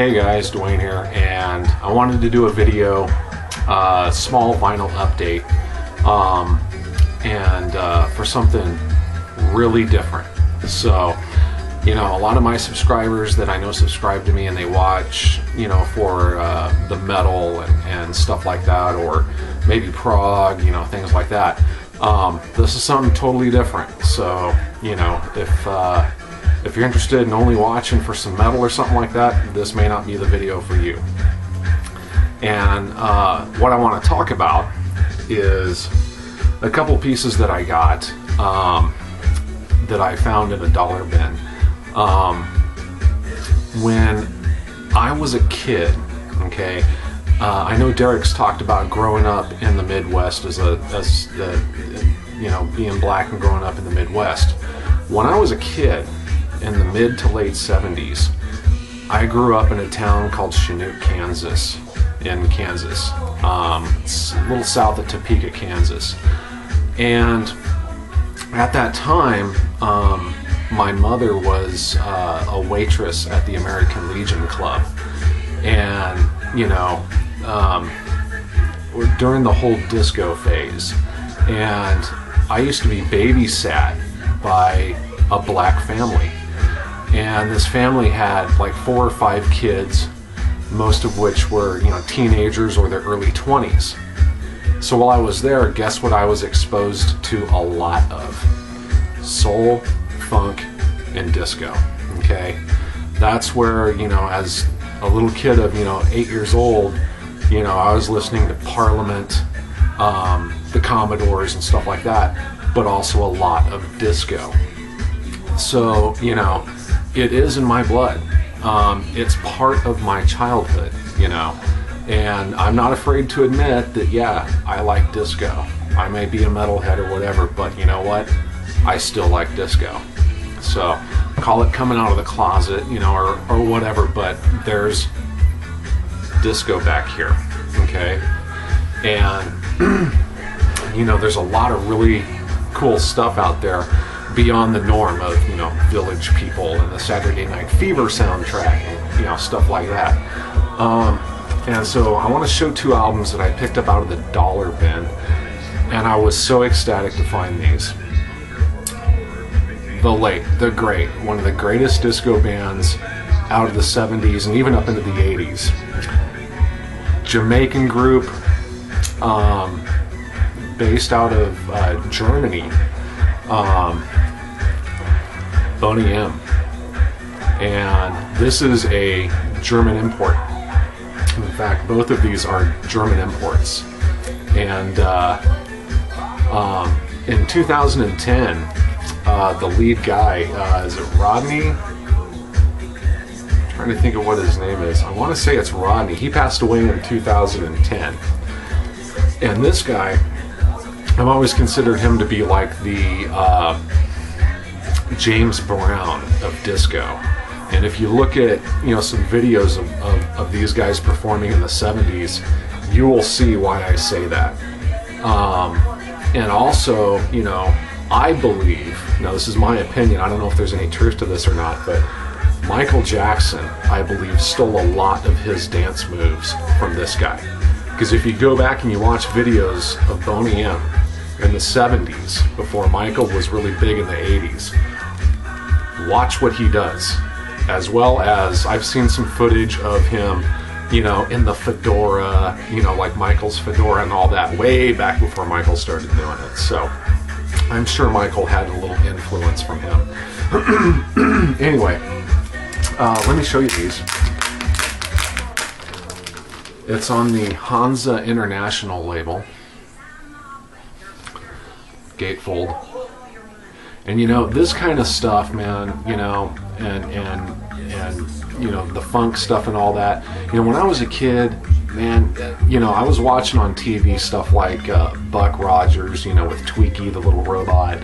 Hey guys, Dwayne here, and I wanted to do a video, small vinyl update, for something really different. So, you know, a lot of my subscribers that I know subscribe to me and they watch, you know, for the metal and stuff like that, or maybe prog, you know, things like that. This is something totally different. So, you know, if you're interested in only watching for some metal or something like that, this may not be the video for you. And what I want to talk about is a couple pieces that I got that I found in a dollar bin. When I was a kid, okay, I know Derek's talked about growing up in the Midwest as you know, being black and growing up in the Midwest. When I was a kid, in the mid to late 70s, I grew up in a town called Chanute, Kansas, in Kansas. It's a little south of Topeka, Kansas. And at that time, my mother was a waitress at the American Legion Club. And, you know, during the whole disco phase. And I used to be babysat by a black family. And this family had like 4 or 5 kids, most of which were, you know, teenagers or their early 20s. So while I was there, guess what I was exposed to a lot of? Soul, funk, and disco, okay? That's where, you know, as a little kid of, you know, 8 years old, you know, I was listening to Parliament, the Commodores and stuff like that, but also a lot of disco. So, you know, it is in my blood. It's part of my childhood, you know, and I'm not afraid to admit that, yeah, I like disco. I may be a metalhead or whatever, but you know what? I still like disco. So call it coming out of the closet, you know, or whatever, but there's disco back here, okay? And, you know, there's a lot of really cool stuff out there beyond the norm of, you know, Village People and the Saturday Night Fever soundtrack and, you know, stuff like that. And so I want to show 2 albums that I picked up out of the dollar bin, and I was so ecstatic to find these. The Great, one of the greatest disco bands out of the 70s and even up into the 80s. Jamaican group, based out of Germany. Boney M. And this is a German import. In fact, both of these are German imports. And in 2010, the lead guy, is it Rodney? I'm trying to think of what his name is. I want to say it's Rodney. He passed away in 2010. And this guy, I've always considered him to be like the James Brown of disco. And if you look at, you know, some videos of these guys performing in the 70s, you will see why I say that. And also, you know, I believe, now this is my opinion, I don't know if there's any truth to this or not, but Michael Jackson, I believe, stole a lot of his dance moves from this guy. Because if you go back and you watch videos of Boney M in the 70s, before Michael was really big in the 80s, watch what he does. As well as I've seen some footage of him, you know, in the fedora, you know, like Michael's fedora and all that, way back before Michael started doing it. So I'm sure Michael had a little influence from him. Anyway, let me show you these. It's on the Hansa International label. Gatefold. And you know, this kind of stuff, man, you know, and you know, the funk stuff and all that. You know, when I was a kid, man, you know, I was watching on TV stuff like Buck Rogers, you know, with Tweaky, the little robot,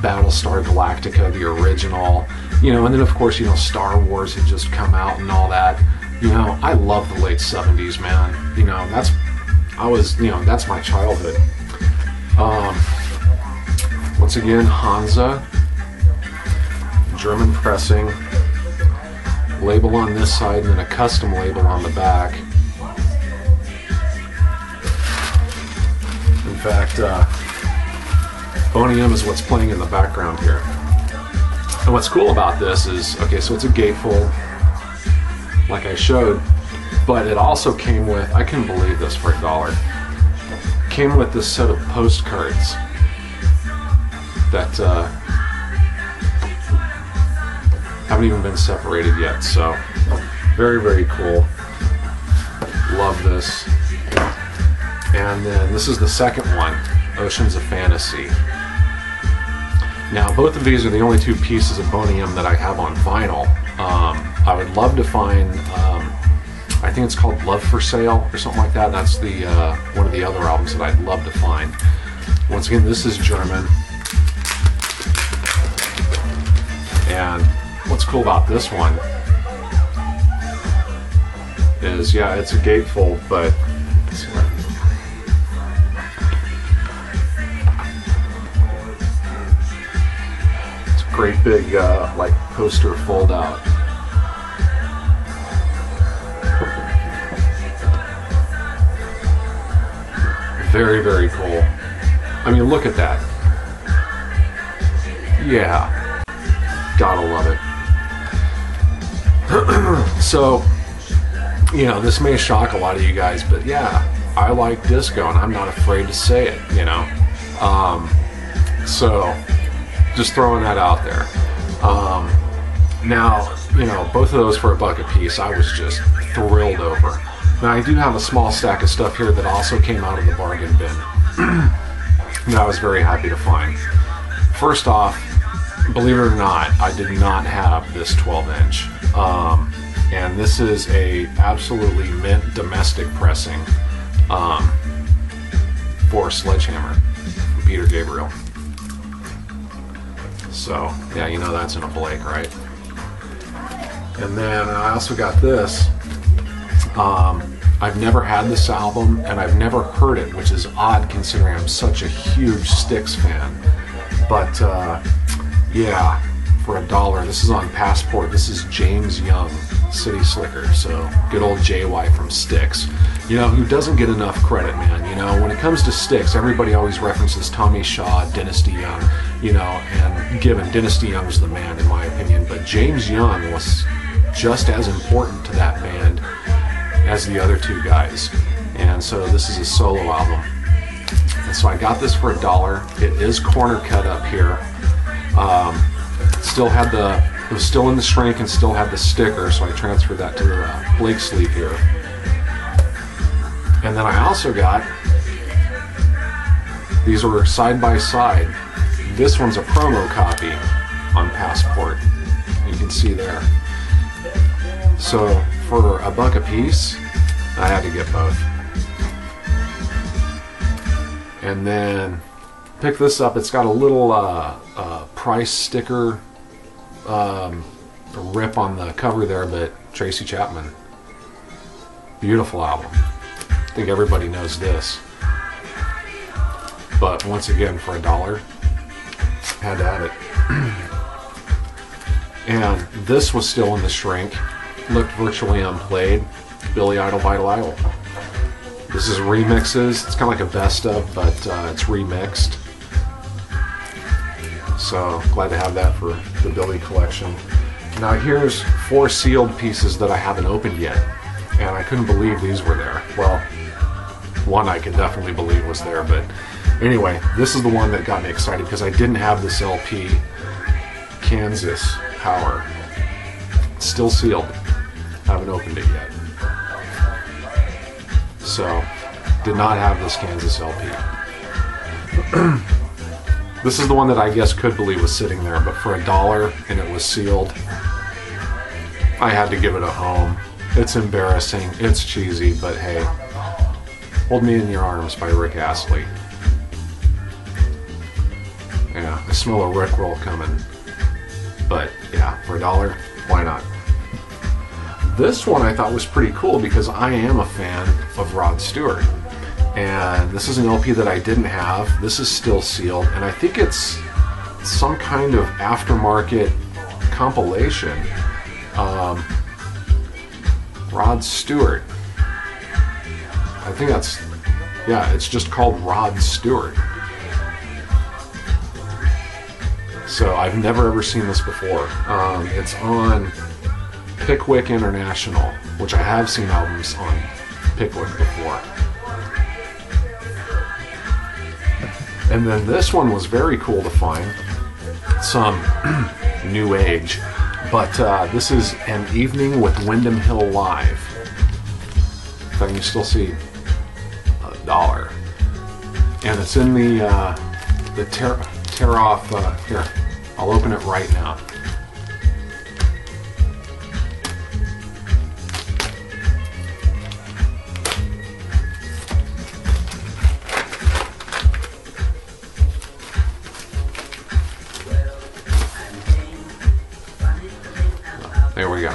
Battlestar Galactica, the original, you know, and then of course, you know, Star Wars had just come out and all that. You know, I love the late 70s, man. You know, that's my childhood. Once again, Hansa, German pressing, label on this side and then a custom label on the back. In fact, Boney M is what's playing in the background here. And what's cool about this is, okay, so it's a gatefold, like I showed, but it also came with, I couldn't believe this for $1, came with this set of postcards that haven't even been separated yet, so very, very cool. Love this. And then this is the second one, Oceans of Fantasy. Now, both of these are the only two pieces of Boney M that I have on vinyl. I would love to find, I think it's called Love for Sale or something like that. That's the one of the other albums that I'd love to find. Once again, this is German. And what's cool about this one is, yeah, it's a gatefold, but it's a great big like poster fold out. Very, very cool. I mean, look at that. Yeah, gotta love it. So, you know, this may shock a lot of you guys, but yeah, I like disco and I'm not afraid to say it, you know. So, just throwing that out there. Now, you know, both of those for $1 a piece, I was just thrilled over. Now, I do have a small stack of stuff here that also came out of the bargain bin that I was very happy to find. First off, believe it or not, I did not have this 12-inch. And this is a absolutely mint domestic pressing for Sledgehammer from Peter Gabriel. So, yeah, you know that's in a Blake, right? And then I also got this. I've never had this album, and I've never heard it, which is odd considering I'm such a huge Styx fan. But, yeah, for $1, this is on Passport. This is James Young, City Slicker, so good old JY from Styx. You know, who doesn't get enough credit, man. You know, when it comes to Styx, everybody always references Tommy Shaw, Dynasty Young, you know, and given Dynasty Young's the man in my opinion, but James Young was just as important to that band as the other two guys. And so this is a solo album. And so I got this for $1. It is corner cut up here. Still had it was still in the shrink and still had the sticker, so I transferred that to the Blake sleeve here. And then I also got, these were side by side. This one's a promo copy on Passport. You can see there. So for $1 a piece, I had to get both. And then pick this up. It's got a little price sticker rip on the cover there, but Tracy Chapman. Beautiful album. I think everybody knows this. But once again, for $1, had to have it. And this was still in the shrink. Looked virtually unplayed. Billy Idol, Vital Idol. This is remixes. It's kind of like a best of, but it's remixed. So glad to have that for the Billy collection. Now here's 4 sealed pieces that I haven't opened yet, and I couldn't believe these were there. Well, one I could definitely believe was there, but anyway, this is the one that got me excited because I didn't have this LP, Kansas Power. It's still sealed. Haven't opened it yet. So, did not have this Kansas LP. This is the one that I guess could believe was sitting there, but for $1 and it was sealed, I had to give it a home. It's embarrassing, it's cheesy, but hey, Hold Me in Your Arms by Rick Astley. Yeah, I smell a Rickroll coming. But yeah, for $1, why not? This one I thought was pretty cool because I am a fan of Rod Stewart. And this is an LP that I didn't have. This is still sealed, and I think it's some kind of aftermarket compilation. Rod Stewart. I think that's, yeah, it's just called Rod Stewart. So I've never ever seen this before. It's on Pickwick International, which I have seen albums on Pickwick before. And then this one was very cool to find. Some new age. But this is An Evening with Windham Hill Live. If I can still see $1. And it's in the tear off, here, I'll open it right now. There we go.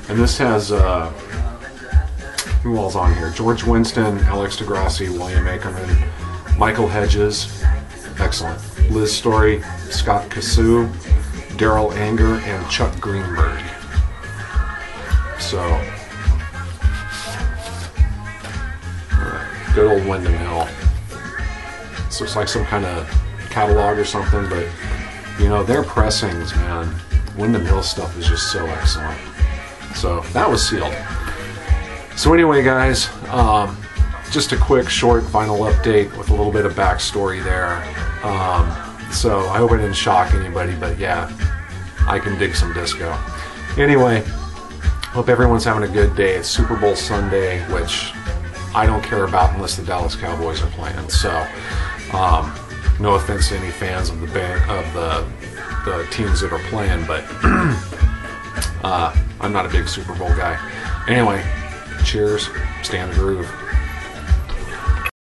And this has, who all's on here? George Winston, Alex DeGrassi, William Ackerman, Michael Hedges, excellent. Liz Story, Scott Cassou, Daryl Anger, and Chuck Greenberg. So, good old Windham Hill. This looks like some kind of catalog or something, but you know, their pressings, man. Windham Hill stuff is just so excellent. So that was sealed. So anyway, guys, just a quick, short, final update with a little bit of backstory there. So I hope I didn't shock anybody, but yeah, I can dig some disco. Anyway, hope everyone's having a good day. It's Super Bowl Sunday, which I don't care about unless the Dallas Cowboys are playing. So no offense to any fans of the band, of the teams that are playing, but I'm not a big Super Bowl guy. Anyway, cheers, stay in the groove.